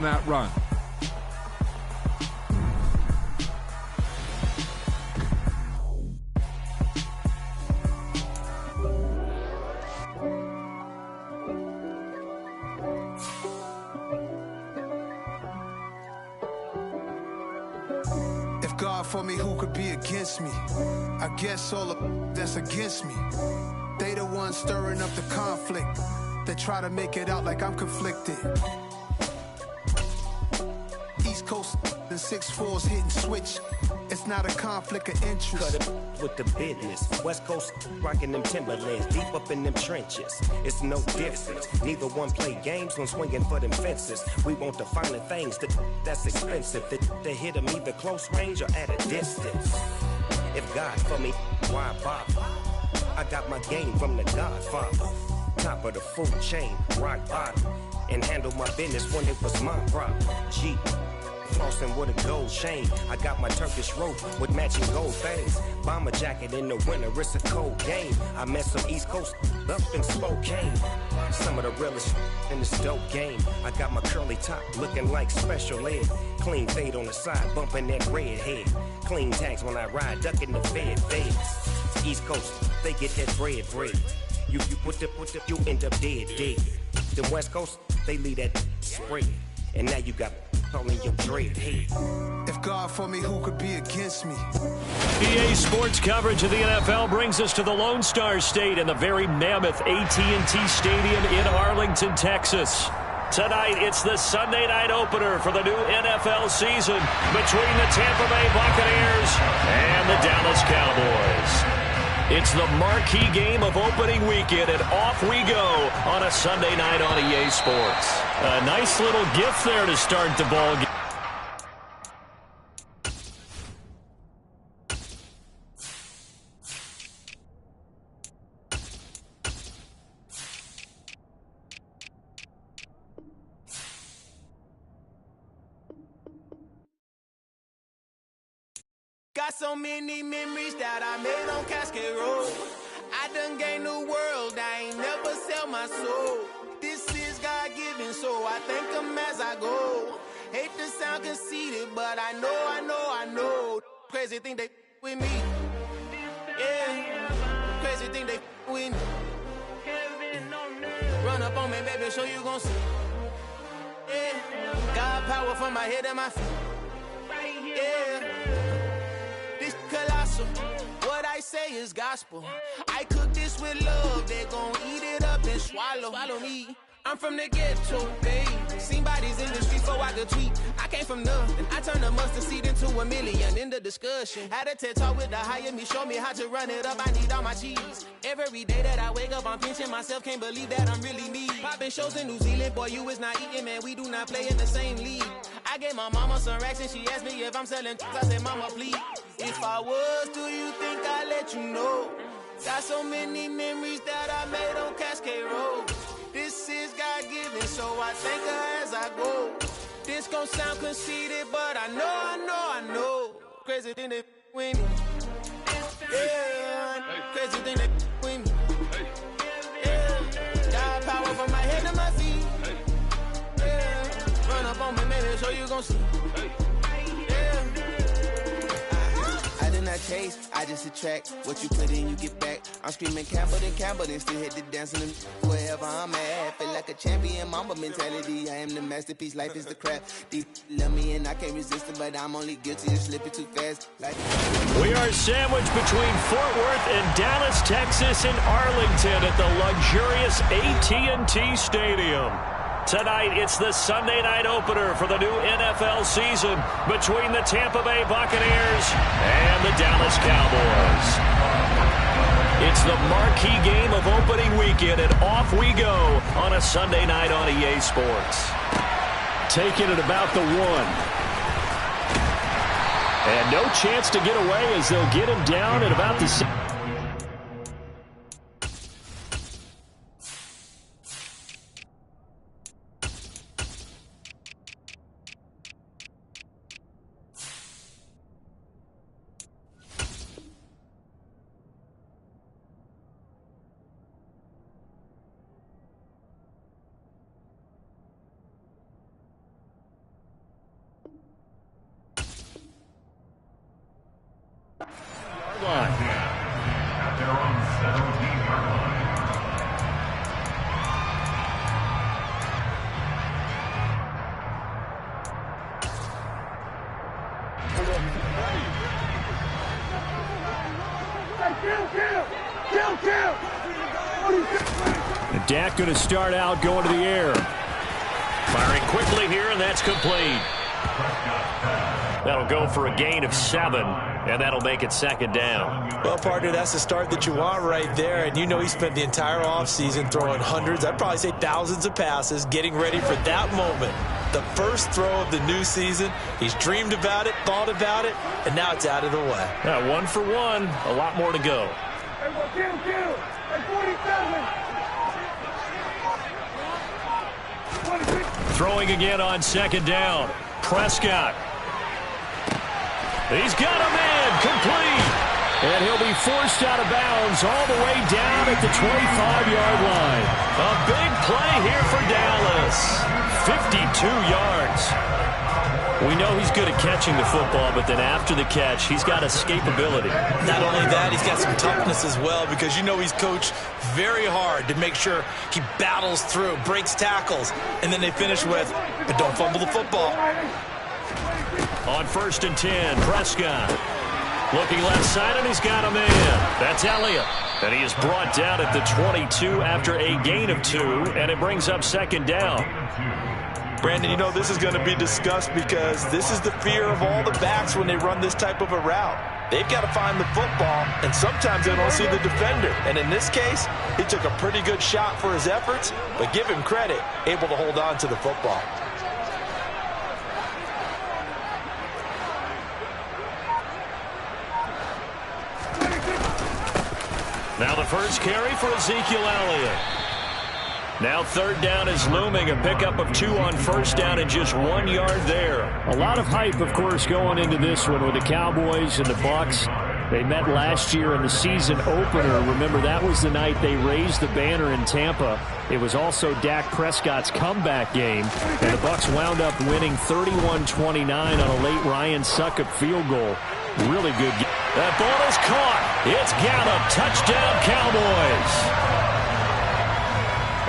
that run. If God for me, who could be against me? I guess all of that's against me. They the ones stirring up the conflict. They try to make it out like I'm conflicted. East Coast and 6'4's hitting switch. It's not a conflict of interest. Cut it with the business. West Coast rocking them Timberlands, deep up in them trenches. It's no difference. Neither one play games when swinging for them fences. We want the finer things that's expensive. That hit them either close range or at a distance. If God for me, why bother? I got my game from the Godfather. Top of the food chain, rock bottom. And handle my business when it was my problem. G. Flossing with a gold chain. I got my Turkish rope with matching gold things. Bomber jacket in the winter, it's a cold game. I met some East Coast up in Spokane. Some of the realest in this dope game. I got my curly top looking like special ed. Clean fade on the side, bumping that red head. Clean tags when I ride, ducking the feds. East Coast, they get that bread. You end up dead. The West Coast, they leave that spread. And now you got calling your dread head. If God for me, who could be against me? EA Sports coverage of the NFL brings us to the Lone Star State and the very mammoth AT&T Stadium in Arlington, Texas. Tonight, it's the Sunday night opener for the new NFL season between the Tampa Bay Buccaneers and the Dallas Cowboys. It's the marquee game of opening weekend, and off we go on a Sunday night on EA Sports. A nice little gift there to start the ball game. Got so many memories that I made on Cascade Road. I done gained the world, I ain't never sell my soul. This is God-given, so I thank him as I go. Hate to sound conceited, but I know. Crazy thing they with me. Yeah, crazy thing they with me. Run up on me, baby, show you gon' see. Yeah, God power from my head and my feet. Yeah. Colossal. What I say is gospel. I cook this with love. They gon' eat it up and swallow me. I'm from the ghetto, babe. Seen bodies in the streets so I could tweet. I came from nothing. I turned a mustard seed into a million in the discussion. Had a TED talk with the higher me. Show me how to run it up. I need all my cheese. Every day that I wake up, I'm pinching myself. Can't believe that I'm really me. Popping shows in New Zealand. Boy, you is not eating, man. We do not play in the same league. I gave my mama some racks and she asked me if I'm selling. I said, mama, please. If I was, do you think I'd let you know? Got so many memories that I made on Cascade Road. This is God-given, so I thank her as I go. This gon' sound conceited, but I know. Crazy thing they with me. Yeah, crazy thing they with me. Yeah, God power from my head to my feet. Yeah, run up on me, maybe so you gon' see. I chase, I just attract what you put in, you get back. I'm screaming Campbell, then still hit the dance and wherever I'm at. Feel like a champion, mamba mentality. I am the masterpiece, life is the craft. Deep love me and I can't resist it, but I'm only guilty of slipping too fast. We are sandwiched between Fort Worth and Dallas, Texas, and Arlington at the luxurious AT&T Stadium. Tonight, it's the Sunday night opener for the new NFL season between the Tampa Bay Buccaneers and the Dallas Cowboys. It's the marquee game of opening weekend, and off we go on a Sunday night on EA Sports. Taking it about the 1. And no chance to get away as they'll get him down at about the Dak going to start out going to the air. Firing quickly here, and that's complete. That'll go for a gain of 7, and that'll make it second down. Well, partner, that's the start that you want right there. And you know he spent the entire offseason throwing hundreds, I'd probably say thousands of passes, getting ready for that moment. The first throw of the new season. He's dreamed about it, thought about it, and now it's out of the way. 1 for 1, a lot more to go. Throwing again on second down. Prescott. He's got a man complete. And he'll be forced out of bounds all the way down at the 25-yard line. A big play here for Dallas. 52 yards. We know he's good at catching the football, but then after the catch, he's got escapability. Not only that, he's got some toughness as well, because you know he's coached very hard to make sure he battles through, breaks tackles, and then they finish with, but don't fumble the football. On 1st and 10, Prescott. Looking left side, and he's got a man. That's Elliott. And he is brought down at the 22 after a gain of 2, and it brings up second down. Brandon, you know this is going to be discussed because this is the fear of all the backs when they run this type of a route. They've got to find the football, and sometimes they don't see the defender. And in this case, he took a pretty good shot for his efforts, but give him credit, able to hold on to the football. Now the first carry for Ezekiel Elliott. Now 3rd down is looming, a pickup of 2 on 1st down and just 1 yard there. A lot of hype, of course, going into this one with the Cowboys and the Bucs. They met last year in the season opener. Remember, that was the night they raised the banner in Tampa. It was also Dak Prescott's comeback game, and the Bucs wound up winning 31-29 on a late Ryan Succop field goal. Really good game. That ball is caught. It's Gallup. Touchdown, Cowboys.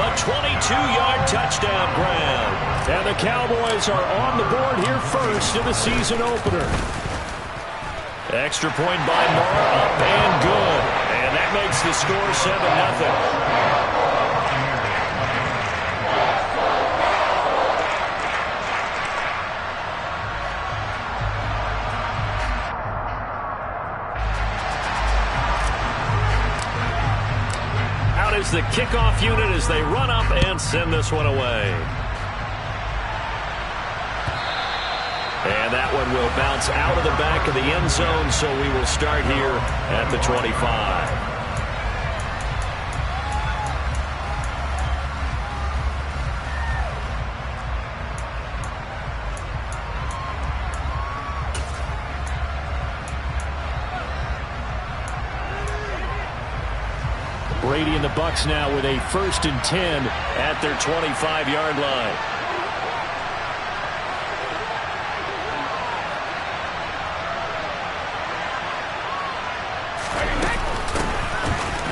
A 22-yard touchdown grab. And the Cowboys are on the board here first in the season opener. Extra point by Moore, up and good. And that makes the score 7-0. Is the kickoff unit as they run up and send this one away. And that one will bounce out of the back of the end zone, so we will start here at the 25. Brady and the Bucs now with a 1st and 10 at their 25-yard line.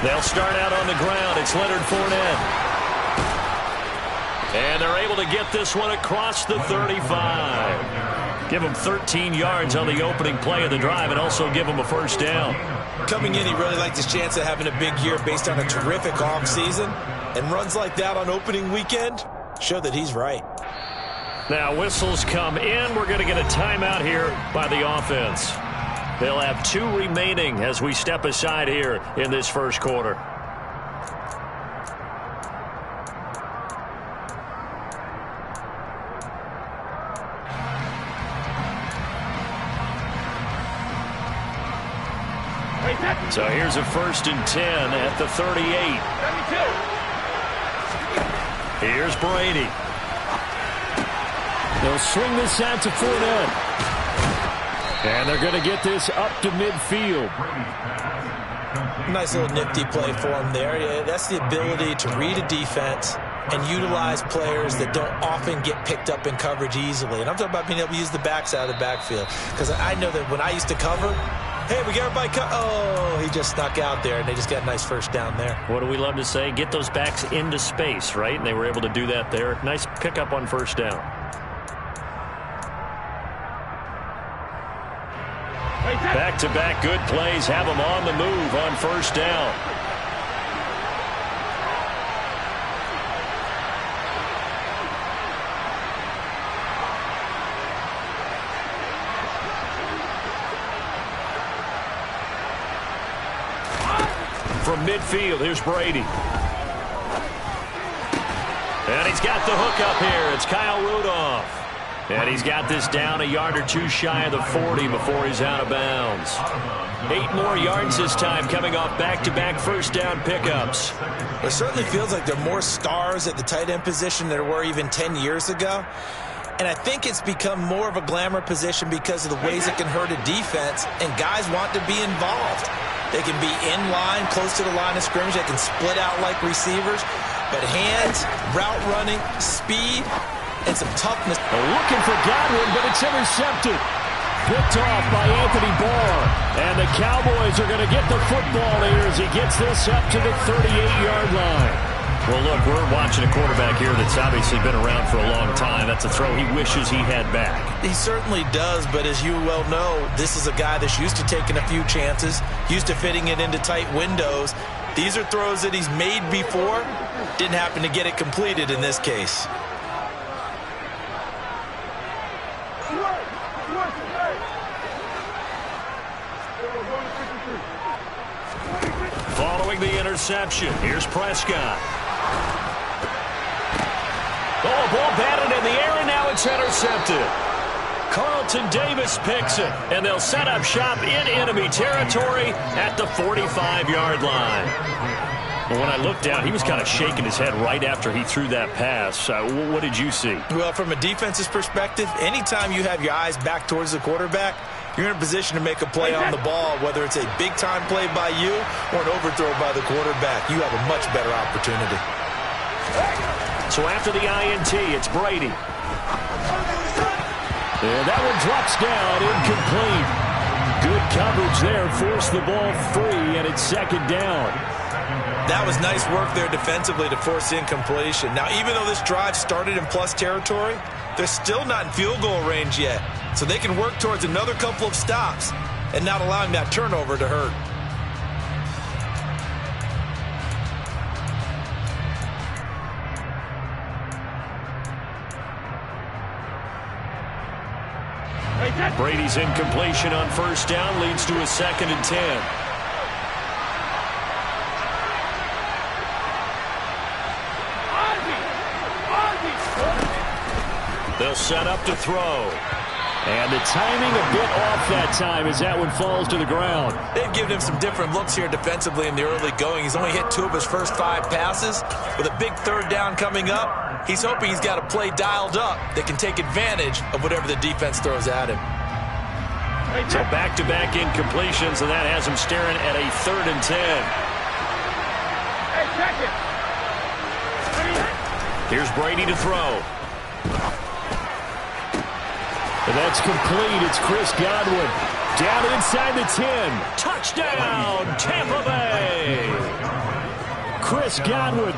They'll start out on the ground. It's Leonard Fournette. And they're able to get this one across the 35. Give them 13 yards on the opening play of the drive and also give them a 1st down. Coming in, he really liked his chance of having a big year based on a terrific offseason. And runs like that on opening weekend show that he's right. Now whistles come in. We're going to get a timeout here by the offense. They'll have 2 remaining as we step aside here in this first quarter. So here's a 1st and 10 at the 38. Here's Brady. They'll swing this out to Fournette. And they're going to get this up to midfield. Nice little nifty play for him there. Yeah, that's the ability to read a defense and utilize players that don't often get picked up in coverage easily. And I'm talking about being able to use the backs out of the backfield. Because I know that when I used to cover, hey, we got everybody cut. Oh, he just snuck out there, and they just got a nice 1st down there. What do we love to say? Get those backs into space, right? And they were able to do that there. Nice pickup on 1st down. Back-to-back good plays have them on the move on 1st down. from midfield. Here's Brady. And he's got the hook up here. It's Kyle Rudolph. And he's got this down a yard or two shy of the 40 before he's out of bounds. 8 more yards this time, coming off back-to-back first down pickups. It certainly feels like there are more stars at the tight end position than there were even 10 years ago. And I think it's become more of a glamour position because of the ways it can hurt a defense, and guys want to be involved. They can be in line, close to the line of scrimmage. They can split out like receivers. But hands, route running, speed, and some toughness. Looking for Godwin, but it's intercepted. Picked off by Anthony Barr. And the Cowboys are going to get the football here as he gets this up to the 38-yard line. Well, look, we're watching a quarterback here that's obviously been around for a long time. That's a throw he wishes he had back. He certainly does, but as you well know, this is a guy that's used to taking a few chances, used to fitting it into tight windows. These are throws that he's made before. Didn't happen to get it completed in this case. Following the interception, here's Prescott. Oh, ball batted in the air, and now it's intercepted. Carlton Davis picks it, and they'll set up shop in enemy territory at the 45-yard line. Well, when I looked down, he was kind of shaking his head right after he threw that pass. What did you see? Well, from a defense's perspective, anytime you have your eyes back towards the quarterback, you're in a position to make a play on the ball, whether it's a big-time play by you or an overthrow by the quarterback. You have a much better opportunity. So after the INT, it's Brady. And that one drops down, incomplete. Good coverage there, forced the ball free, and it's second down. That was nice work there defensively to force incompletion. Now, even though this drive started in plus territory, they're still not in field goal range yet. So they can work towards another couple of stops and not allowing that turnover to hurt. Brady's incompletion on first down leads to a 2nd and 10. They'll set up to throw. And the timing a bit off that time as that one falls to the ground. They've given him some different looks here defensively in the early going. He's only hit 2 of his first 5 passes. With a big third down coming up, he's hoping he's got a play dialed up that can take advantage of whatever the defense throws at him. So back-to-back incompletions, and that has him staring at a 3rd and 10. Here's Brady to throw. And that's complete. It's Chris Godwin. Down inside the 10. Touchdown, Tampa Bay. Chris Godwin,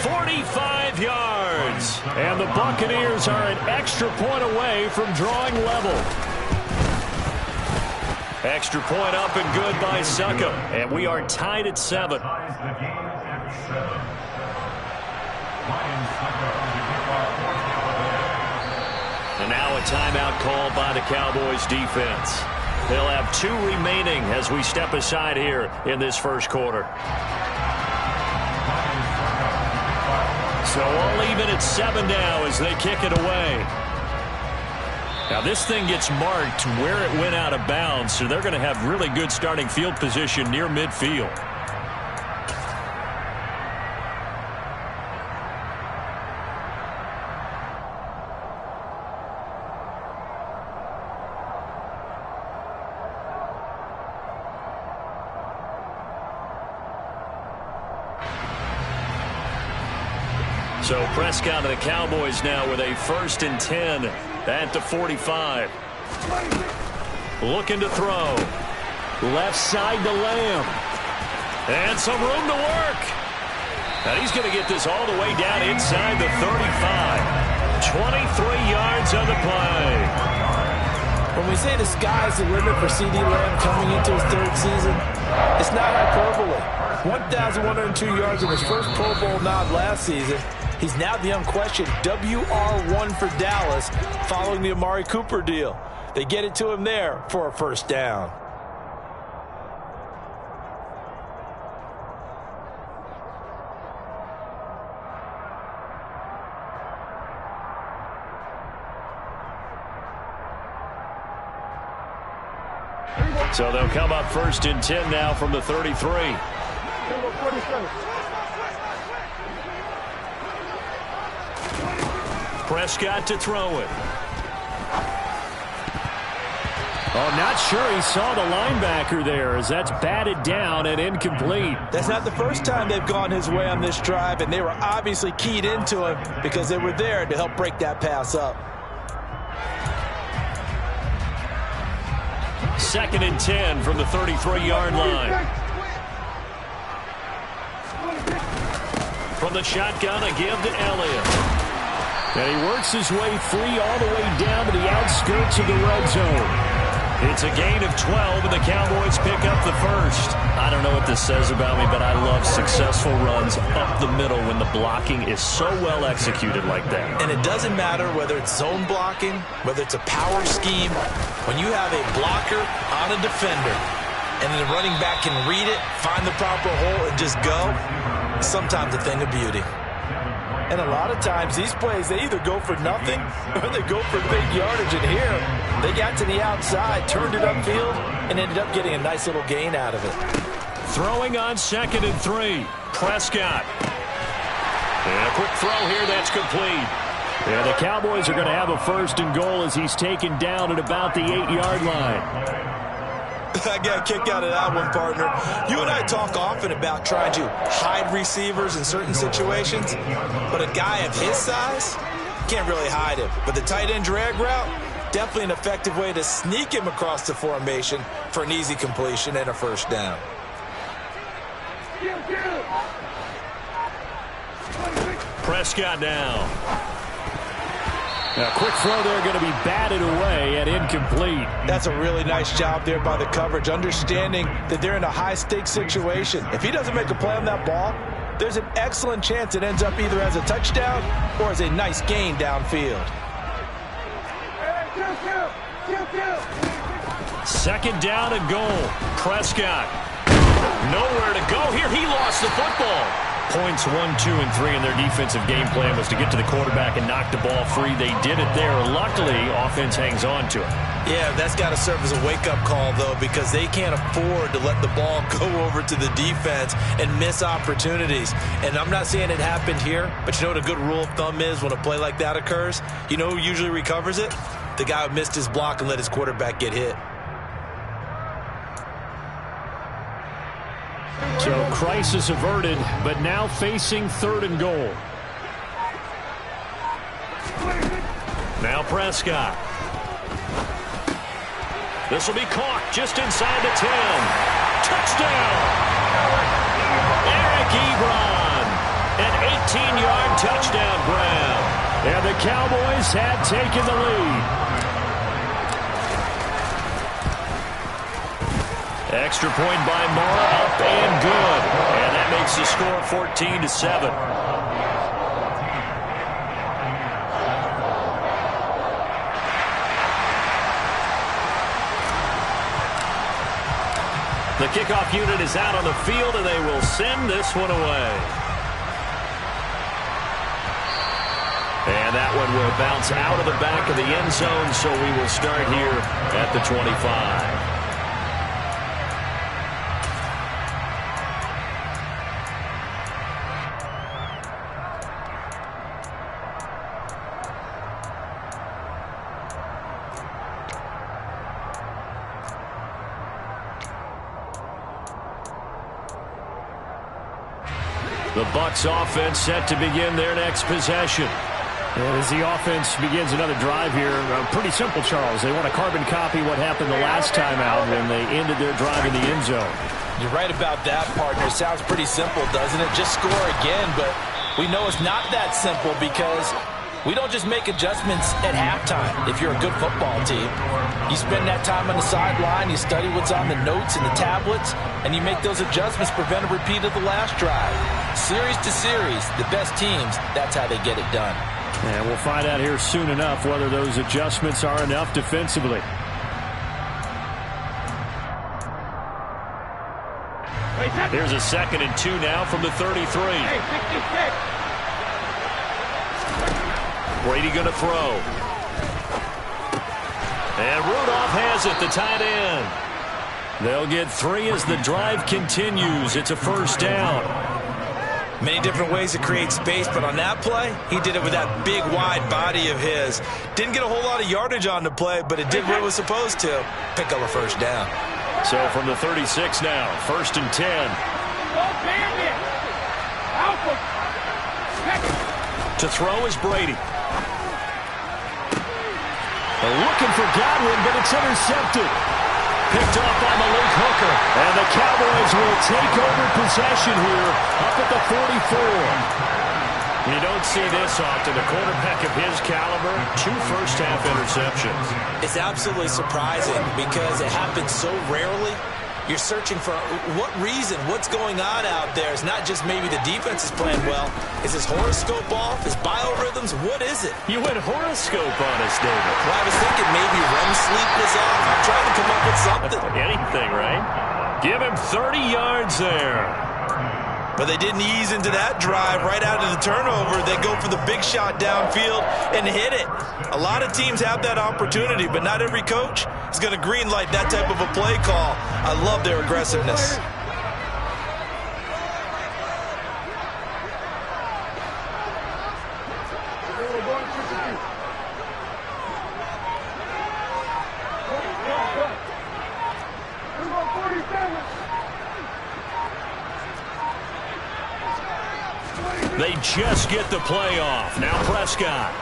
45 yards. And the Buccaneers are an extra point away from drawing level. Extra point up and good by Succop. And we are tied at 7. And now a timeout called by the Cowboys defense. They'll have 2 remaining as we step aside here in this first quarter. So all even at 7 now as they kick it away. Now this thing gets marked where it went out of bounds, so they're going to have really good starting field position near midfield. So Prescott and the Cowboys now with a 1st and 10 at the 45. Looking to throw. Left side to Lamb. And some room to work. And he's going to get this all the way down inside the 35. 23 yards on the play. When we say the sky's the limit for C.D. Lamb coming into his 3rd season, it's not hyperbole. 1,102 yards in his first Pro Bowl nod last season. He's now the unquestioned WR1 for Dallas following the Amari Cooper deal. They get it to him there for a 1st down. So they'll come up 1st and 10 now from the 33. Prescott to throw it. Oh, not sure he saw the linebacker there as that's batted down and incomplete. That's not the first time they've gone his way on this drive, and they were obviously keyed into him because they were there to help break that pass up. 2nd and 10 from the 33-yard line. From the shotgun, a give to Elliott. And he works his way free all the way down to the outskirts of the red zone. It's a gain of 12, and the Cowboys pick up the first. I don't know what this says about me, but I love successful runs up the middle when the blocking is so well executed like that. And it doesn't matter whether it's zone blocking, whether it's a power scheme. When you have a blocker on a defender, and the running back can read it, find the proper hole, and just go, it's sometimes a thing of beauty. And a lot of times, these plays, they either go for nothing or they go for big yardage. And here, they got to the outside, turned it upfield, and ended up getting a nice little gain out of it. Throwing on 2nd and 3. Prescott. And a quick throw here, that's complete. Yeah, the Cowboys are going to have a 1st and goal as he's taken down at about the 8-yard line. I got a kick out of that one, partner. You and I talk often about trying to hide receivers in certain situations, but a guy of his size can't really hide him. But the tight end drag route, definitely an effective way to sneak him across the formation for an easy completion and a 1st down. Prescott down. A quick throw there going to be batted away and incomplete. That's a really nice job there by the coverage, understanding that they're in a high-stakes situation. If he doesn't make a play on that ball, there's an excellent chance it ends up either as a touchdown or as a nice gain downfield. 2nd down and goal. Prescott. Nowhere to go here. He lost the football. Points 1, 2, and 3 in their defensive game plan was to get to the quarterback and knock the ball free. They did it there. Luckily, offense hangs on to it. Yeah, that's got to serve as a wake-up call, though, because they can't afford to let the ball go over to the defense and miss opportunities. And I'm not saying it happened here, but you know what a good rule of thumb is when a play like that occurs? You know who usually recovers it? The guy who missed his block and let his quarterback get hit. So crisis averted, but now facing 3rd and goal. Now Prescott. This will be caught just inside the 10. Touchdown! Eric Ebron. An 18-yard touchdown grab. And the Cowboys have taken the lead. Extra point by Moore, up and good. And that makes the score 14-7. The kickoff unit is out on the field, and they will send this one away. And that one will bounce out of the back of the end zone, so we will start here at the 25. The Bucs offense set to begin their next possession. And as the offense begins another drive here, pretty simple, Charles. They want to carbon copy what happened the last time out when they ended their drive in the end zone. You're right about that, partner. Sounds pretty simple, doesn't it? Just score again, but we know it's not that simple because we don't just make adjustments at halftime if you're a good football team. You spend that time on the sideline, you study what's on the notes and the tablets, and you make those adjustments, prevent a repeat of the last drive. Series to series, the best teams, that's how they get it done. And we'll find out here soon enough whether those adjustments are enough defensively. Here's a 2nd and 2 now from the 33. Brady going to throw. And Rudolph has it, the tight end. They'll get 3 as the drive continues. It's a first down. Many different ways to create space, but on that play, he did it with that big, wide body of his. Didn't get a whole lot of yardage on the play, but it did what it was supposed to. Pick up a first down. So from the 36 now, 1st and 10. To throw is Brady. They're looking for Godwin, but it's intercepted. Picked off by Malik Hooker. And the Cowboys will take over possession here up at the 44. You don't see this often. A quarterback of his caliber, 2 first-half interceptions. It's absolutely surprising because it happens so rarely. You're searching for what reason, what's going on out there. It's not just maybe the defense is playing well. Is his horoscope off? His biorhythms? What is it? You went horoscope on us, David. Well, I was thinking maybe REM sleep was off. I'm trying to come up with something. Anything, right? Give him 30 yards there. But they didn't ease into that drive right out of the turnover. They go for the big shot downfield and hit it. A lot of teams have that opportunity, but not every coach is going to greenlight that type of a play call. I love their aggressiveness. They just get the play off. Now Prescott.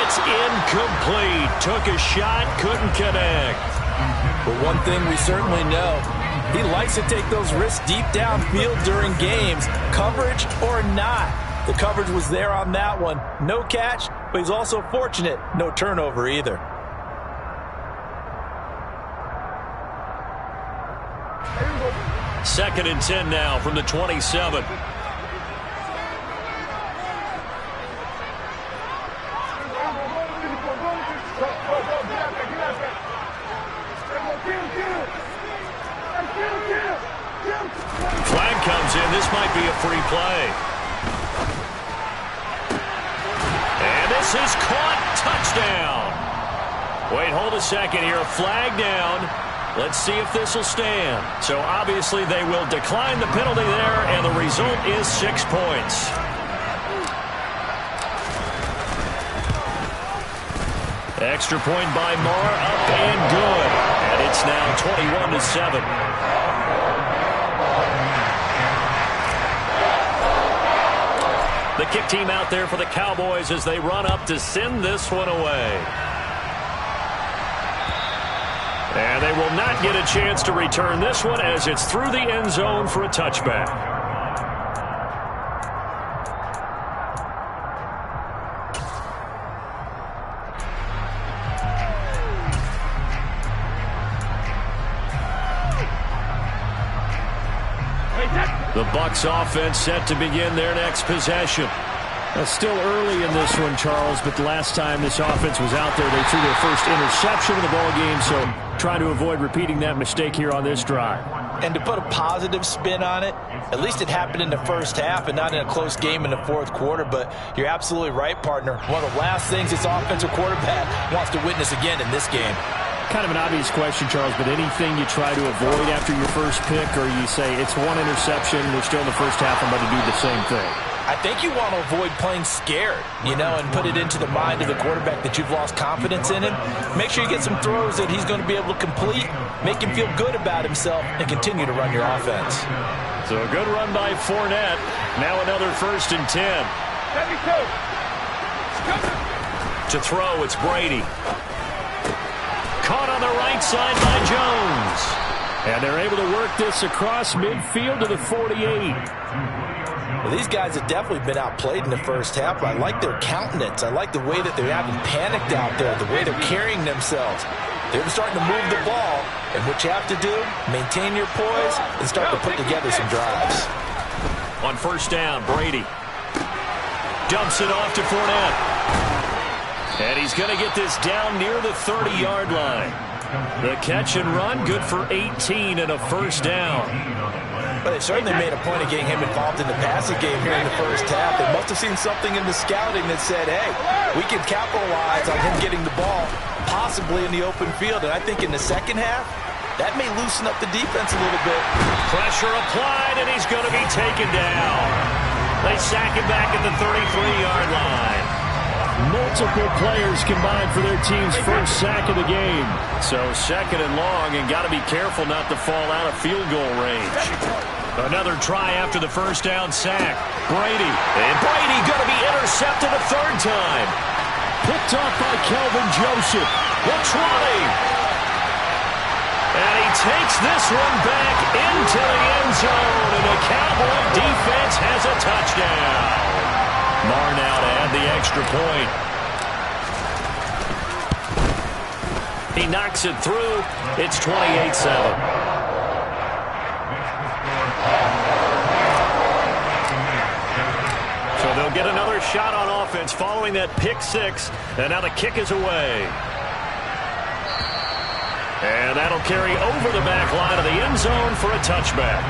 It's incomplete. Took a shot, couldn't connect. But one thing we certainly know, he likes to take those risks deep downfield during games, coverage or not. The coverage was there on that one. No catch, but he's also fortunate. No turnover either. Second and 10 now from the 27. Flag comes in. This might be a free play. And this is caught. Touchdown. Wait, hold a second here. Flag down. Let's see if this will stand. So obviously they will decline the penalty there, and the result is 6 points. Extra point by Moore, up and good. And it's now 21-7. The kick team out there for the Cowboys as they run up to send this one away. And they will not get a chance to return this one as it's through the end zone for a touchback. The Bucs offense set to begin their next possession. It's still early in this one, Charles, but the last time this offense was out there, they threw their first interception of the ball game, so trying to avoid repeating that mistake here on this drive. And to put a positive spin on it, at least it happened in the first half and not in a close game in the fourth quarter, but you're absolutely right, partner. One of the last things this offensive quarterback wants to witness again in this game. Kind of an obvious question, Charles, but anything you try to avoid after your first pick, or you say it's one interception, we're still in the first half, I'm about to do the same thing? I think you want to avoid playing scared, and put it into the mind of the quarterback that you've lost confidence in him. Make sure you get some throws that he's going to be able to complete, make him feel good about himself, and continue to run your offense. So a good run by Fournette. Now another 1st and 10. To throw, it's Brady. Caught on the right side by Jones. And they're able to work this across midfield to the 48. Well, these guys have definitely been outplayed in the first half, but I like their countenance. I like the way that they haven't panicked out there, the way they're carrying themselves. They're starting to move the ball, and what you have to do, maintain your poise and start to put together some drives. On first down, Brady dumps it off to Fournette. And he's going to get this down near the 30-yard line. The catch and run, good for 18 and a first down. But they certainly made a point of getting him involved in the passing game here in the first half. They must have seen something in the scouting that said, hey, we can capitalize on him getting the ball, possibly in the open field. And I think in the second half, That may loosen up the defense a little bit. Pressure applied, and he's going to be taken down. They sack him back at the 33-yard line. Multiple players combined for their team's first sack of the game. So second and long, and got to be careful not to fall out of field goal range. Another try after the first down sack. Brady. And Brady going to be intercepted a third time. Picked off by Kelvin Joseph. The 20. And he takes this one back into the end zone, and the Cowboy defense has a touchdown. Marr now to add the extra point. He knocks it through. It's 28-7. So they'll get another shot on offense following that pick six, and now the kick is away. And that'll carry over the back line of the end zone for a touchback.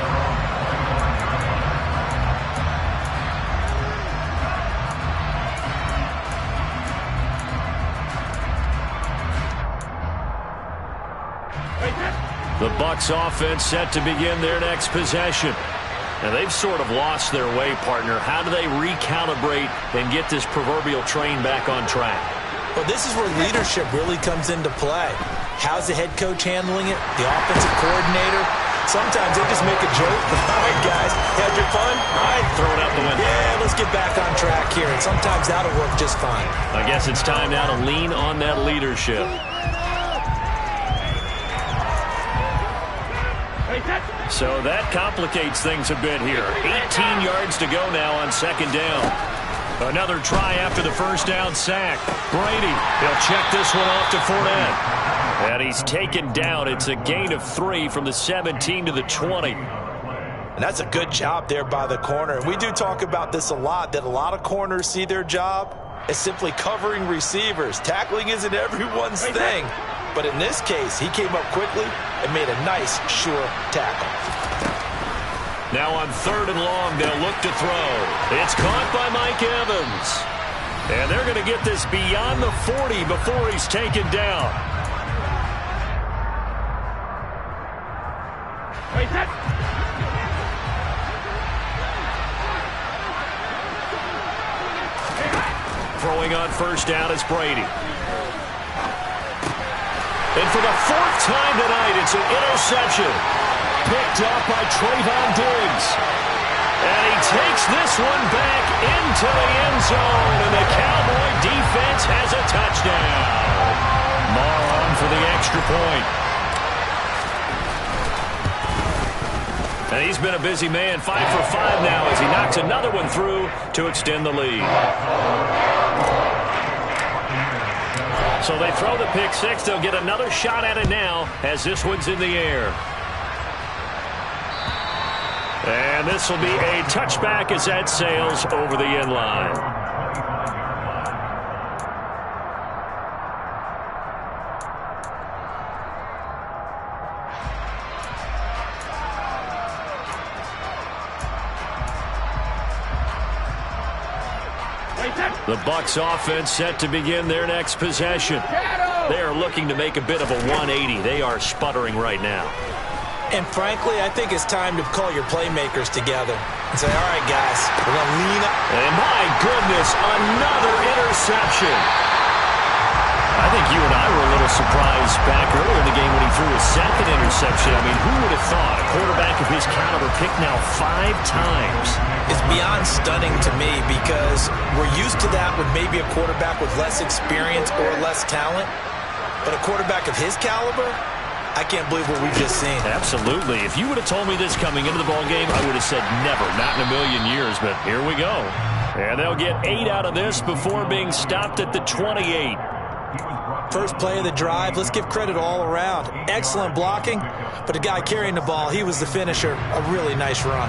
The Bucs offense set to begin their next possession. And they've sort of lost their way, partner. How do they recalibrate and get this proverbial train back on track? Well, this is where leadership really comes into play. How's the head coach handling it? The offensive coordinator? Sometimes they just make a joke. All right, guys, had your fun? All right, throw it out the window. Yeah, let's get back on track here. And sometimes that'll work just fine. I guess it's time now to lean on that leadership. So that complicates things a bit here. 18 yards to go now on second down. Another try after the first down sack. Brady, he'll check this one off to Fournette. And he's taken down. It's a gain of 3 from the 17 to the 20. And that's a good job there by the corner. And we do talk about this a lot, that a lot of corners see their job as simply covering receivers. Tackling isn't everyone's thing. But in this case, he came up quickly and made a nice, sure tackle. Now on third and long, they'll look to throw. It's caught by Mike Evans. And they're going to get this beyond the 40 before he's taken down. Throwing on first down is Brady. And for the fourth time tonight, it's an interception. Picked up by Trayvon Diggs. And he takes this one back into the end zone, and the Cowboy defense has a touchdown. Marr on for the extra point. And he's been a busy man, 5 for 5 now as he knocks another one through to extend the lead. So they throw the pick six. They'll get another shot at it now as this one's in the air. And this will be a touchback as that sails over the end line. The Bucs offense set to begin their next possession. They are looking to make a bit of a 180. They are sputtering right now. And frankly, I think it's time to call your playmakers together and say, all right, guys, we're going to lean up. And my goodness, another interception. I think you and I were a little surprised back earlier in the game when he threw his second interception. I mean, who would have thought a quarterback of his caliber picked now 5 times? It's beyond stunning to me because we're used to that with maybe a quarterback with less experience or less talent. But a quarterback of his caliber, I can't believe what we've just seen. Absolutely. If you would have told me this coming into the ballgame, I would have said never, not in a million years. But here we go. And they'll get 8 out of this before being stopped at the 28. First play of the drive, let's give credit all around. Excellent blocking, but the guy carrying the ball, he was the finisher. A really nice run.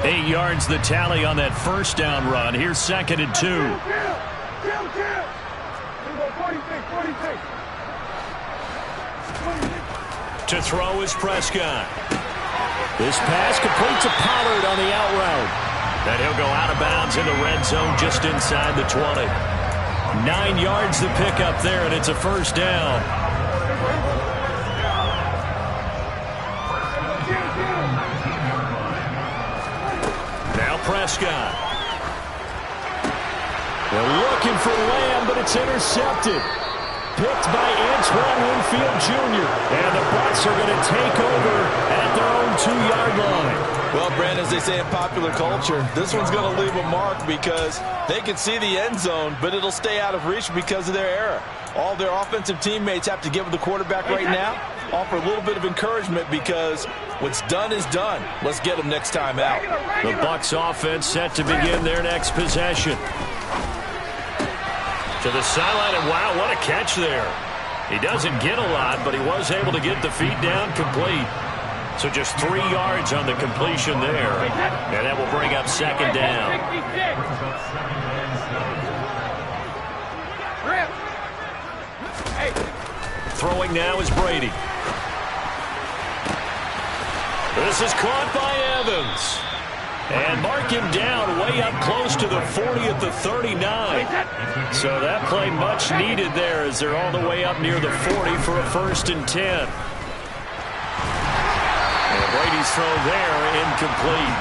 Eight yards the tally on that first down run. Here's second and 2. To throw is Prescott. This pass complete to Pollard on the out route. And he'll go out of bounds in the red zone just inside the 20. 9 yards to pick up there, and it's a first down. Now Prescott. They're looking for Lamb, but it's intercepted. Picked by Antoine Winfield Jr. And the Bucs are going to take over at their own 2-yard line. Well, Brandon, as they say in popular culture, this one's going to leave a mark because they can see the end zone, but it'll stay out of reach because of their error. All their offensive teammates have to give the quarterback right now, offer a little bit of encouragement because what's done is done. Let's get them next time out. The Bucs offense set to begin their next possession. To the sideline, and wow, what a catch there. He doesn't get a lot, but he was able to get the feet down complete. So just 3 yards on the completion there. And that will bring up second down. Throwing now is Brady. This is caught by Evans. And mark him down way up close to the 40 at the 39. So that play much needed there as they're all the way up near the 40 for a 1st and 10. And Brady's throw there incomplete.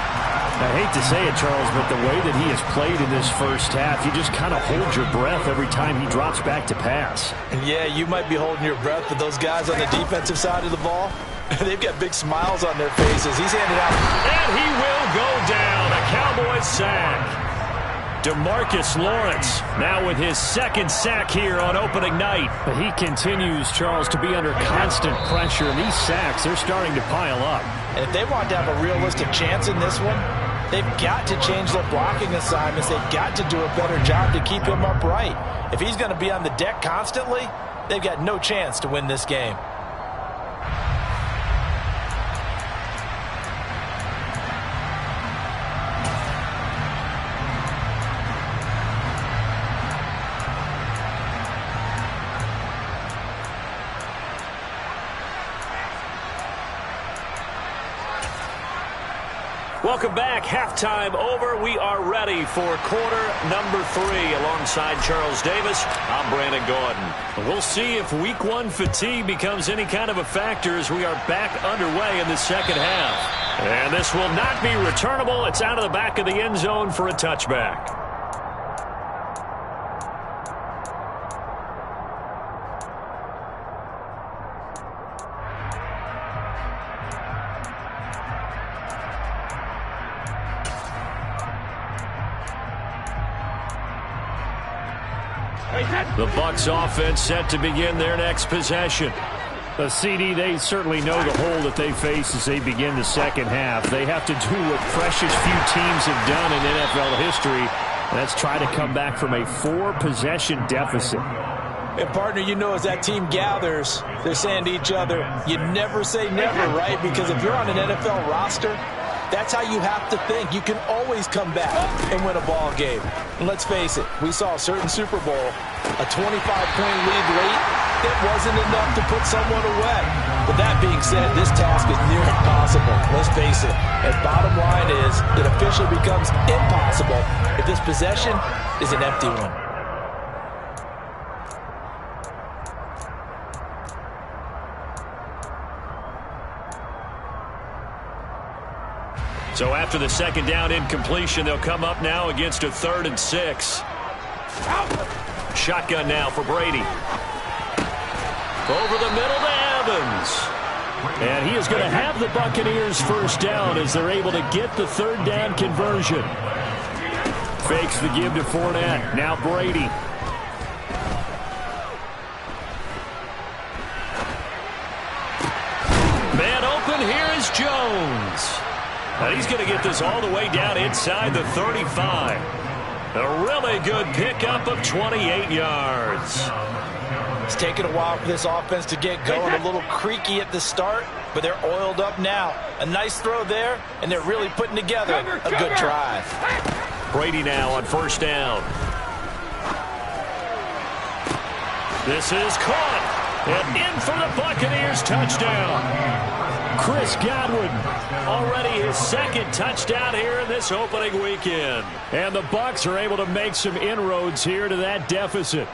I hate to say it, Charles, but the way that he has played in this first half, you just kind of hold your breath every time he drops back to pass. And yeah, you might be holding your breath, but those guys on the defensive side of the ball, they've got big smiles on their faces. He's handed out. And he will go down. A Cowboys sack. DeMarcus Lawrence now with his 2nd sack here on opening night. But he continues, Charles, to be under constant pressure. And these sacks, they're starting to pile up. And if they want to have a realistic chance in this one, they've got to change their blocking assignments. They've got to do a better job to keep him upright. If he's going to be on the deck constantly, they've got no chance to win this game. Welcome back. Halftime over. We are ready for quarter number 3. Alongside Charles Davis, I'm Brandon Gordon. We'll see if week 1 fatigue becomes any kind of a factor as we are back underway in the second half. And this will not be returnable. It's out of the back of the end zone for a touchback. The Bucs offense set to begin their next possession. The CD, they certainly know the hole that they face as they begin the second half. They have to do what precious few teams have done in NFL history, and that's try to come back from a 4-possession deficit. And, partner, you know, as that team gathers, they're saying to each other, you never say never, right? Because if you're on an NFL roster, that's how you have to think. You can always come back and win a ball game. And let's face it, we saw a certain Super Bowl, a 25-point lead late. It wasn't enough to put someone away. But that being said, this task is near impossible. Let's face it. And bottom line is, it officially becomes impossible if this possession is an empty one. So after the second down incompletion, they'll come up now against a 3rd and 6. Shotgun now for Brady. Over the middle to Evans. And he is going to have the Buccaneers first down as they're able to get the 3rd down conversion. Fakes the give to Fournette. Now Brady. Man open, here is Jones. And he's going to get this all the way down inside the 35. A really good pickup of 28 yards. It's taken a while for this offense to get going. A little creaky at the start, but they're oiled up now. A nice throw there, and they're really putting together a good drive. Brady now on first down. This is caught. And in for the Buccaneers touchdown. Chris Godwin. Already his second touchdown here in this opening weekend. And the Bucs are able to make some inroads here to that deficit.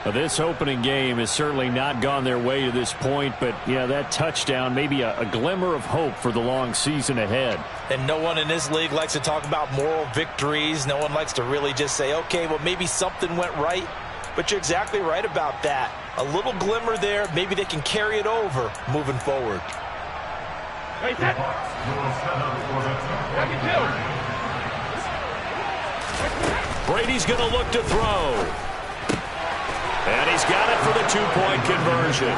This opening game has certainly not gone their way to this point, but yeah, that touchdown may be a glimmer of hope for the long season ahead. And no one in this league likes to talk about moral victories. No one likes to really just say, okay, well, maybe something went right. But you're exactly right about that. A little glimmer there. Maybe they can carry it over moving forward. Brady's going to look to throw. And he's got it for the two-point conversion.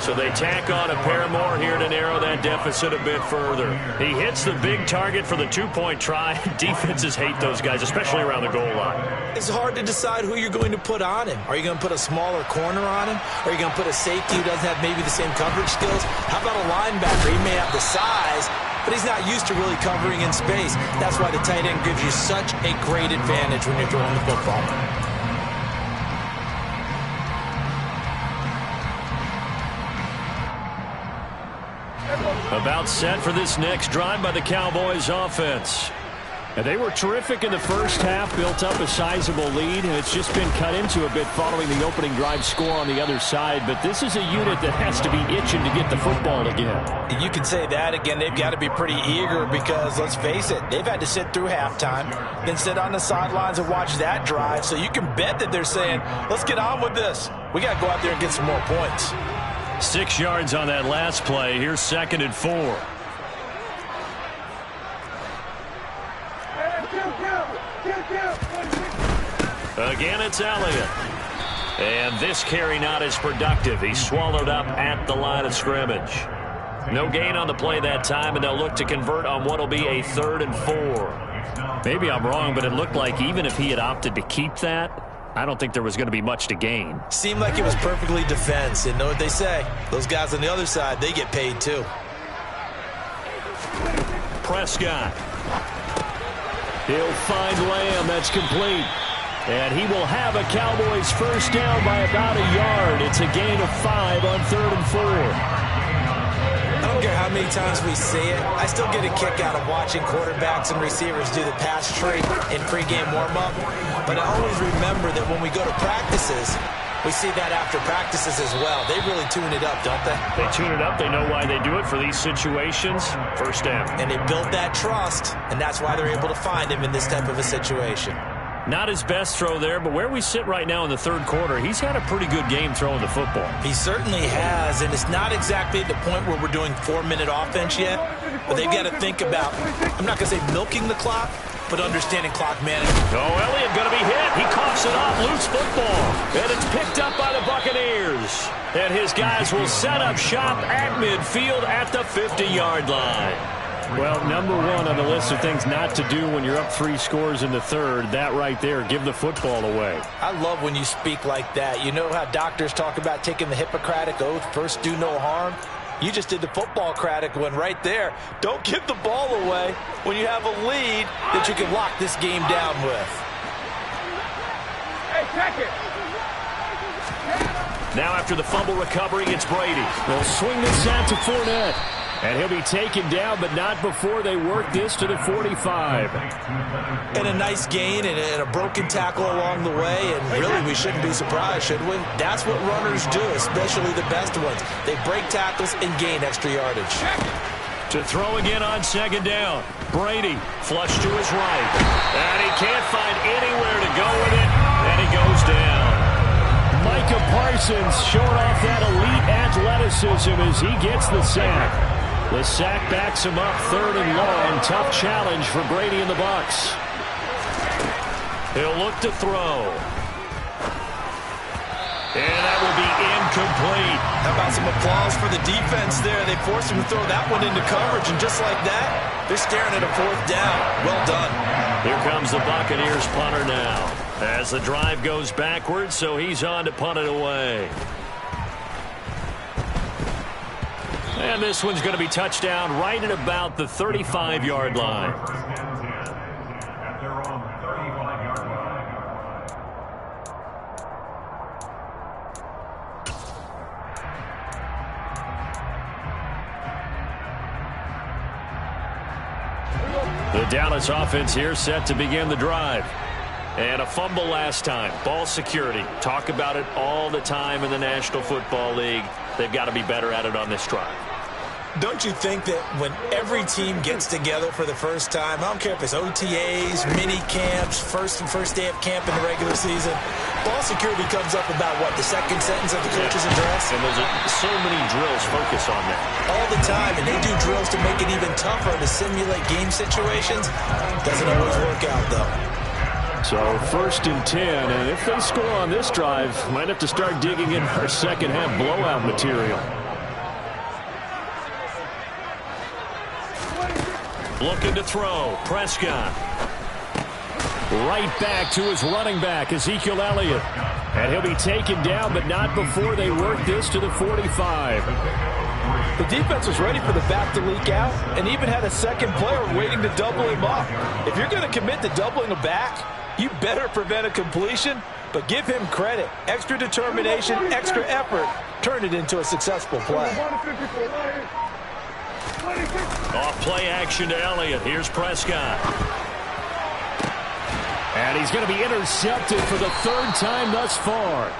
So they tack on a pair more here to narrow that deficit a bit further. He hits the big target for the two-point try. Defenses hate those guys, especially around the goal line. It's hard to decide who you're going to put on him. Are you going to put a smaller corner on him? Are you going to put a safety who doesn't have maybe the same coverage skills? How about a linebacker? He may have the size, but he's not used to really covering in space. That's why the tight end gives you such a great advantage when you're throwing the football. About set for this next drive by the Cowboys offense. And they were terrific in the first half, built up a sizable lead, and it's just been cut into a bit following the opening drive score on the other side. But this is a unit that has to be itching to get the football again. You can say that again. They've got to be pretty eager because, let's face it, they've had to sit through halftime, then sit on the sidelines and watch that drive. So you can bet that they're saying, let's get on with this. We got to go out there and get some more points. 6 yards on that last play. Here's 2nd and 4. Again, it's Elliott. And this carry not as productive. He's swallowed up at the line of scrimmage. No gain on the play that time, and they'll look to convert on what will be a 3rd and 4. Maybe I'm wrong, but it looked like even if he had opted to keep that, I don't think there was going to be much to gain. Seemed like it was perfectly defense. And know what they say? Those guys on the other side, they get paid too. Prescott. He'll find Lamb. That's complete. And he will have a Cowboys first down by about a yard. It's a gain of 5 on 3rd and 4. I don't care how many times we say it, I still get a kick out of watching quarterbacks and receivers do the pass tree in pregame warm-up. But I always remember that when we go to practices, we see that after practices as well. They really tune it up, don't they? They tune it up. They know why they do it for these situations. First down. And they built that trust, and that's why they're able to find him in this type of a situation. Not his best throw there, but where we sit right now in the 3rd quarter, he's had a pretty good game throwing the football. He certainly has, and it's not exactly the point where we're doing 4-minute offense yet, but they've got to think about, I'm not going to say milking the clock, but understanding clock management. Oh, Elliott going to be hit. He coughs it off. Loose football. And it's picked up by the Buccaneers. And his guys will set up shop at midfield at the 50-yard line. Well, number one on the list of things not to do when you're up 3 scores in the 3rd, that right there, give the football away. I love when you speak like that. You know how doctors talk about taking the Hippocratic Oath, first do no harm? You just did the football-cratic one right there. Don't give the ball away when you have a lead that you can lock this game down with. Hey, check it. Now after the fumble recovery, it's Brady. They'll swing this out to Fournette. And he'll be taken down, but not before they work this to the 45. And a nice gain and a broken tackle along the way, and really we shouldn't be surprised, should we? That's what runners do, especially the best ones. They break tackles and gain extra yardage. To throw again on 2nd down. Brady flush to his right. And he can't find anywhere to go with it, and he goes down. Micah Parsons showing off that elite athleticism as he gets the sack. The sack backs him up 3rd and long. Tough challenge for Brady and the Bucs. He'll look to throw. And that will be incomplete. How about some applause for the defense there? They forced him to throw that one into coverage, and just like that, they're staring at a 4th down. Well done. Here comes the Buccaneers punter now. As the drive goes backwards, so he's on to punt it away. And this one's going to be touchdown right at about the 35-yard line. The Dallas offense here set to begin the drive. And a fumble last time. Ball security. Talk about it all the time in the National Football League. They've got to be better at it on this drive. Don't you think that when every team gets together for the first time, I don't care if it's OTAs, mini camps, first day of camp in the regular season, ball security comes up about what, the second sentence of the coach's address? And there's so many drills focus on that. All the time, and they do drills to make it even tougher to simulate game situations. Doesn't always work out, though. So 1st and 10, and if they score on this drive, might have to start digging in our second half blowout material. Looking to throw. Prescott. Right back to his running back, Ezekiel Elliott. And he'll be taken down, but not before they work this to the 45. The defense was ready for the back to leak out and even had a second player waiting to double him up. If you're going to commit to doubling a back, you better prevent a completion, but give him credit. Extra determination, extra effort, turn it into a successful play. Off play action to Elliott. Here's Prescott. And he's going to be intercepted for the 3rd time thus far.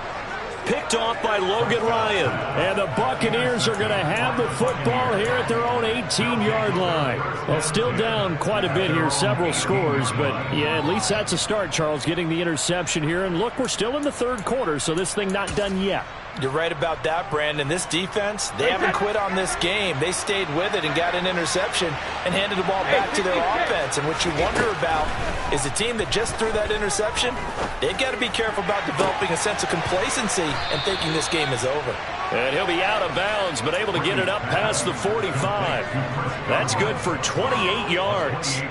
Picked off by Logan Ryan. And the Buccaneers are going to have the football here at their own 18-yard line. Well, still down quite a bit here, several scores, but yeah, at least that's a start, Charles, getting the interception here. And look, we're still in the 3rd quarter, so this thing not done yet. You're right about that, Brandon. This defense, they haven't quit on this game. They stayed with it and got an interception and handed the ball back to their offense. And what you wonder about is the team that just threw that interception, they've got to be careful about developing a sense of complacency and thinking this game is over. And he'll be out of bounds, but able to get it up past the 45. That's good for 28 yards.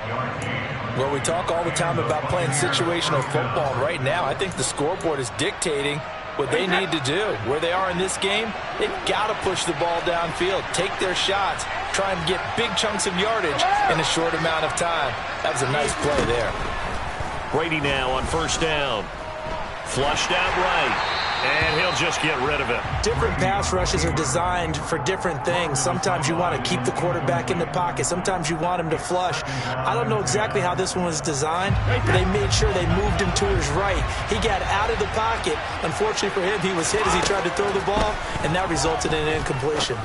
Well, we talk all the time about playing situational football. And right now, I think the scoreboard is dictating what they need to do. Where they are in this game, they've got to push the ball downfield, take their shots, try and get big chunks of yardage in a short amount of time. That was a nice play there. Brady now on 1st down. Flushed out right. And he'll just get rid of it. Different pass rushes are designed for different things. Sometimes you want to keep the quarterback in the pocket. Sometimes you want him to flush. I don't know exactly how this one was designed, but they made sure they moved him to his right. He got out of the pocket. Unfortunately for him, he was hit as he tried to throw the ball, and that resulted in an incompletion.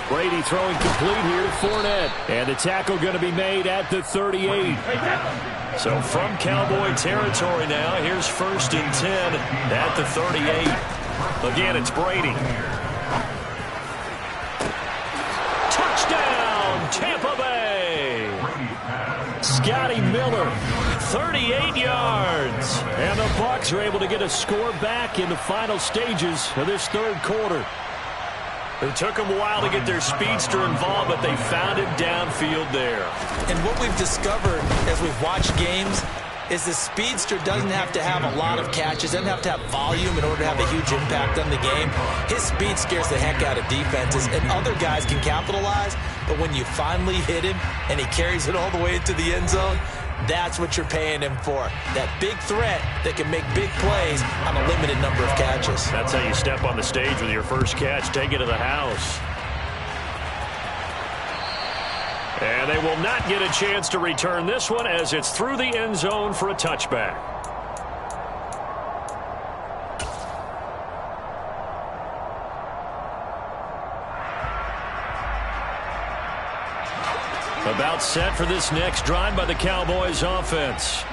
Brady throwing complete here to Fournette. And the tackle going to be made at the 38. So from Cowboy territory now, here's 1st and 10 at the 38. Again, it's Brady. Touchdown, Tampa Bay. Scotty Miller. 38 yards. And the Bucs are able to get a score back in the final stages of this 3rd quarter. It took them a while to get their speedster involved, but they found him downfield there. And what we've discovered as we've watched games is the speedster doesn't have to have a lot of catches, doesn't have to have volume in order to have a huge impact on the game. His speed scares the heck out of defenses, and other guys can capitalize, but when you finally hit him and he carries it all the way into the end zone, that's what you're paying him for. That big threat that can make big plays on a limited number of catches. That's how you step on the stage with your first catch. Take it to the house. And they will not get a chance to return this one as it's through the end zone for a touchback. About set for this next drive by the Cowboys offense.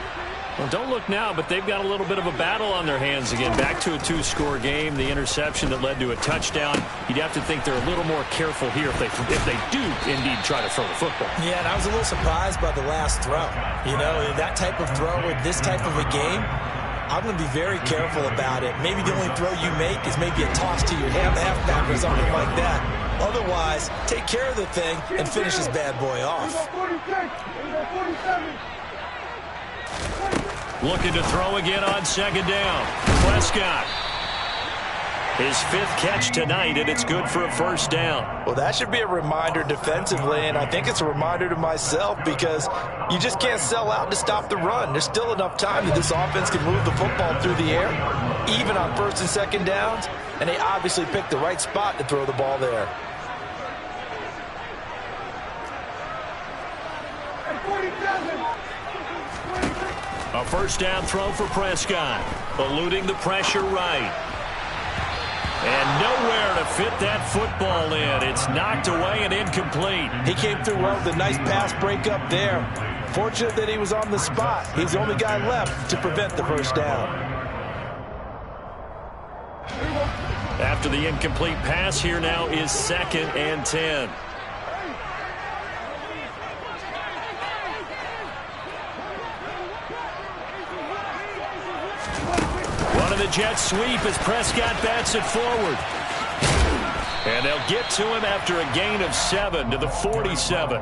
Well, don't look now, but they've got a little bit of a battle on their hands again. Back to a 2-score game. The interception that led to a touchdown. You'd have to think they're a little more careful here if they do indeed try to throw the football. Yeah, and I was a little surprised by the last throw. You know, that type of throw in this type of a game, I'm going to be very careful about it. Maybe the only throw you make is maybe a toss to your halfback or something like that. Otherwise, take care of the thing and finish this bad boy off. Looking to throw again on 2nd down. Prescott. His 5th catch tonight, and it's good for a 1st down. Well, that should be a reminder defensively, and I think it's a reminder to myself because you just can't sell out to stop the run. There's still enough time that this offense can move the football through the air, even on 1st and 2nd downs, and they obviously picked the right spot to throw the ball there. A first down throw for Prescott. Eluding the pressure right. And nowhere to fit that football in. It's knocked away and incomplete. He came through well with a nice pass breakup there. Fortunate that he was on the spot. He's the only guy left to prevent the first down. After the incomplete pass, here now is 2nd and 10. One of the Jets sweep as Prescott bats it forward. And they'll get to him after a gain of 7 to the 47.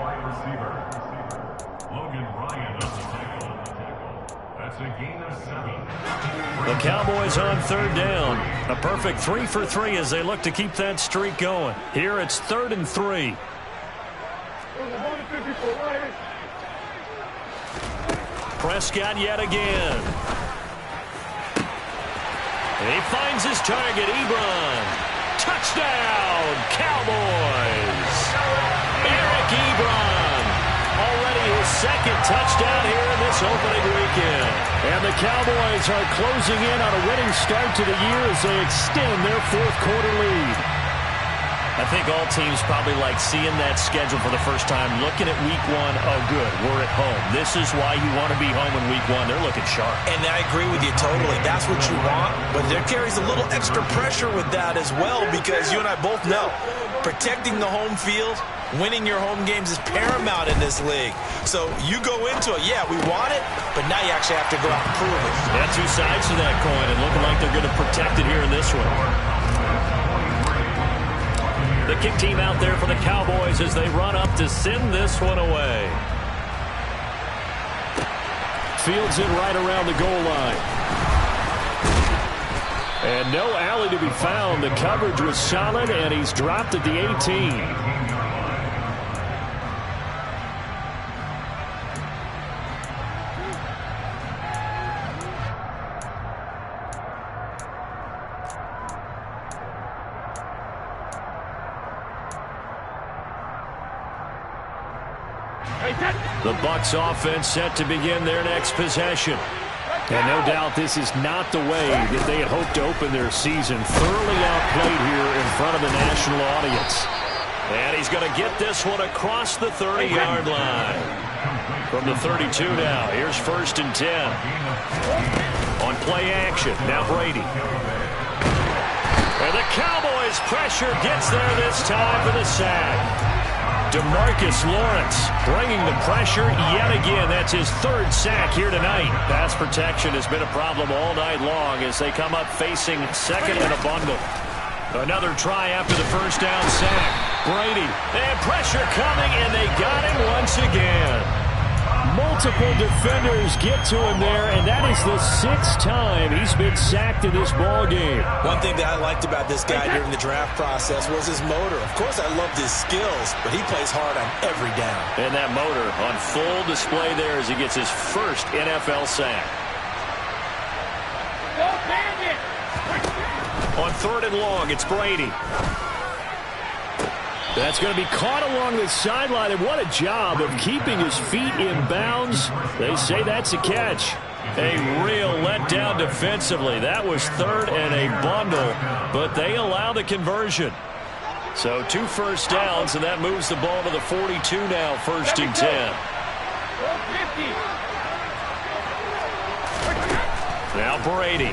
The Cowboys on 3rd down. A perfect 3 for 3 as they look to keep that streak going. Here it's 3rd and 3. Prescott yet again. He finds his target, Ebron. Touchdown, Cowboys! Eric Ebron. Already his 2nd touchdown here in this opening weekend. And the Cowboys are closing in on a winning start to the year as they extend their 4th quarter lead. I think all teams probably like seeing that schedule for the first time, looking at week 1. Oh, good, we're at home. This is why you want to be home in week 1. They're looking sharp. And I agree with you totally. That's what you want. But there carries a little extra pressure with that as well, because you and I both know protecting the home field, winning your home games is paramount in this league. So you go into it, yeah, we want it, but now you actually have to go out and prove it. Yeah, 2 sides to that coin, and looking like they're going to protect it here in this one. The kick team out there for the Cowboys as they run up to send this one away. Fields it right around the goal line. And no alley to be found. The coverage was solid, and he's dropped at the 18. The Bucs offense set to begin their next possession. And no doubt this is not the way that they had hoped to open their season. Thoroughly outplayed here in front of the national audience. And he's going to get this one across the 30-yard line. From the 32 now, here's 1st and 10. On play action, now Brady. And the Cowboys pressure gets there this time for the sack. DeMarcus Lawrence bringing the pressure yet again. That's his 3rd sack here tonight. Pass protection has been a problem all night long as they come up facing 2nd and a bundle. Another try after the first down sack. Brady, and pressure coming, and they got him once again. Multiple defenders get to him there, and that is the 6th time he's been sacked in this ball game. One thing that I liked about this guy during the draft process was his motor. Of course, I loved his skills, but he plays hard on every down. And that motor on full display there as he gets his 1st NFL sack. On 3rd and long, it's Brady. That's going to be caught along the sideline, and what a job of keeping his feet in bounds. They say that's a catch. A real letdown defensively. That was 3rd and a bundle, but they allow the conversion. So 2 first downs, and that moves the ball to the 42 now, 1st and 10. Now Brady.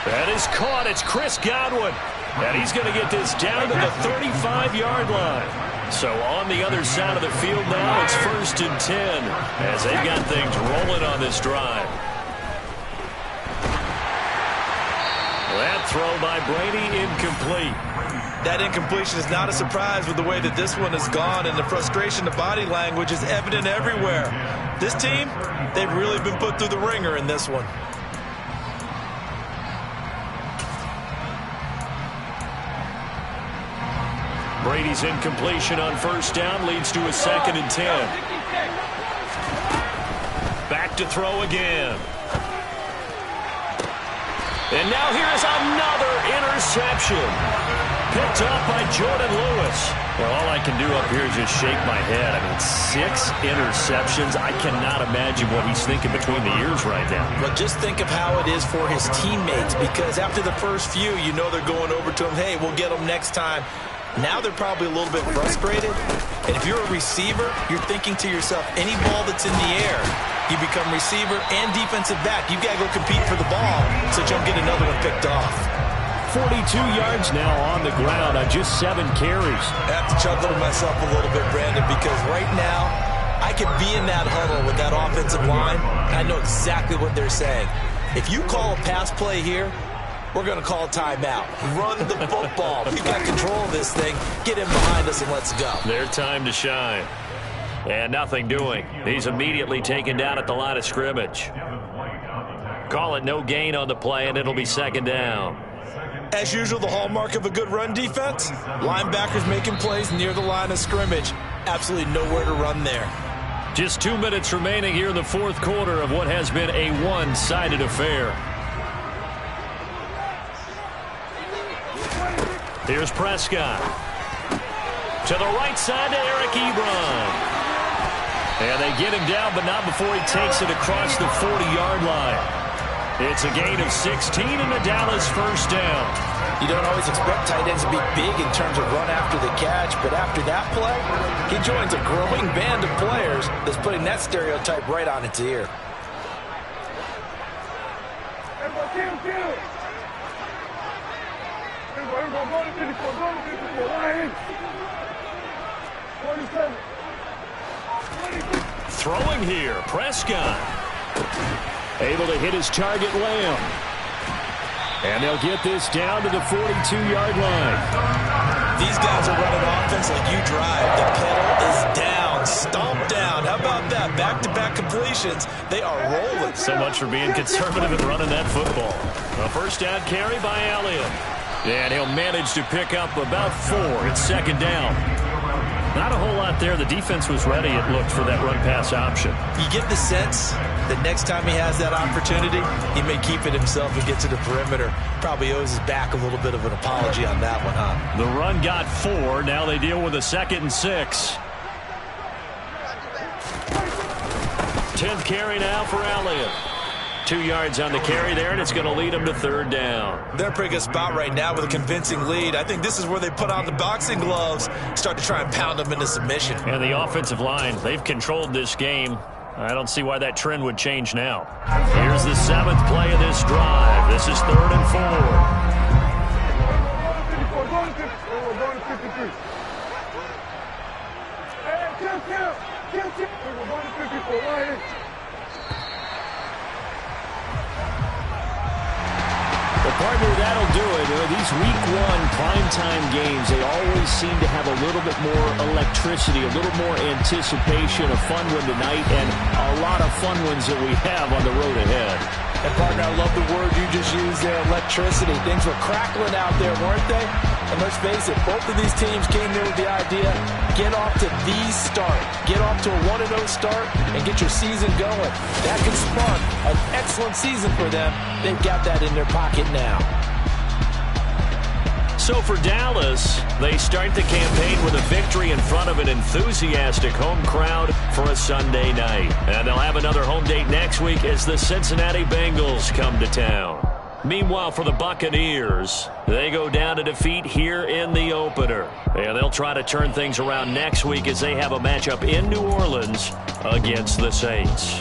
That is caught. It's Chris Godwin. And he's going to get this down to the 35-yard line. So on the other side of the field now, it's 1st and 10 as they've got things rolling on this drive. That throw by Brady incomplete. That incompletion is not a surprise with the way that this one has gone, and the frustration, the body language is evident everywhere. This team, they've really been put through the ringer in this one. Brady's incompletion on 1st down leads to a 2nd and 10. Back to throw again. And now here's another interception. picked off by Jordan Lewis. Well, all I can do up here is just shake my head. I mean, 6 interceptions. I cannot imagine what he's thinking between the ears right now. But just think of how it is for his teammates, because after the first few, you know they're going over to him, hey, we'll get him next time. Now they're probably a little bit frustrated. And if you're a receiver, you're thinking to yourself, any ball that's in the air, you become receiver and defensive back. You've got to go compete for the ball so you don't get another one picked off. 42 yards now on the ground on just 7 carries. I have to chuckle to myself a little bit, Brandon, because right now I could be in that huddle with that offensive line. I know exactly what they're saying. If you call a pass play here, we're going to call a timeout. Run the football. We've got control of this thing. Get in behind us and let's go. Their time to shine. And nothing doing. He's immediately taken down at the line of scrimmage. Call it no gain on the play, and it'll be 2nd down. As usual, the hallmark of a good run defense, linebackers making plays near the line of scrimmage. Absolutely nowhere to run there. Just 2 minutes remaining here in the 4th quarter of what has been a one-sided affair. Here's Prescott. To the right side to Eric Ebron. And they get him down, but not before he takes it across the 40-yard line. It's a gain of 16 and a Dallas first down. You don't always expect tight ends to be big in terms of run after the catch, but after that play, he joins a growing band of players that's putting that stereotype right on its ear. Throwing here, Prescott. Able to hit his target, Lamb. And they'll get this down to the 42-yard line. These guys are running offense like you drive. The pedal is down, stomp down. How about that? Back-to-back completions. They are rolling. So much for being conservative and running that football. A first down carry by Elliott. And he'll manage to pick up about 4. It's 2nd down. Not a whole lot there. The defense was ready, it looked, for that run-pass option. You get the sense that next time he has that opportunity, he may keep it himself and get to the perimeter. Probably owes his back a little bit of an apology on that one, huh? The run got 4. Now they deal with a 2nd and 6. 10th carry now for Elliott. 2 yards on the carry there, and it's going to lead him to 3rd down. They're in a pretty good spot right now with a convincing lead. I think this is where they put on the boxing gloves, start to try and pound them into submission. And the offensive line, they've controlled this game. I don't see why that trend would change now. Here's the 7th play of this drive. This is 3rd and 4. Partner, that'll do it. These Week 1 primetime games, they always seem to have a little bit more electricity, a little more anticipation, a fun one tonight, and a lot of fun ones that we have on the road ahead. And, partner, I love the word you just used there, electricity. Things were crackling out there, weren't they? And let's face it, both of these teams came there with the idea, get off to the start. Get off to a 1-0 start and get your season going. That could spark an excellent season for them. They've got that in their pocket now. So for Dallas, they start the campaign with a victory in front of an enthusiastic home crowd for a Sunday night. And they'll have another home date next week as the Cincinnati Bengals come to town. Meanwhile, for the Buccaneers, they go down to defeat here in the opener. And they'll try to turn things around next week as they have a matchup in New Orleans against the Saints.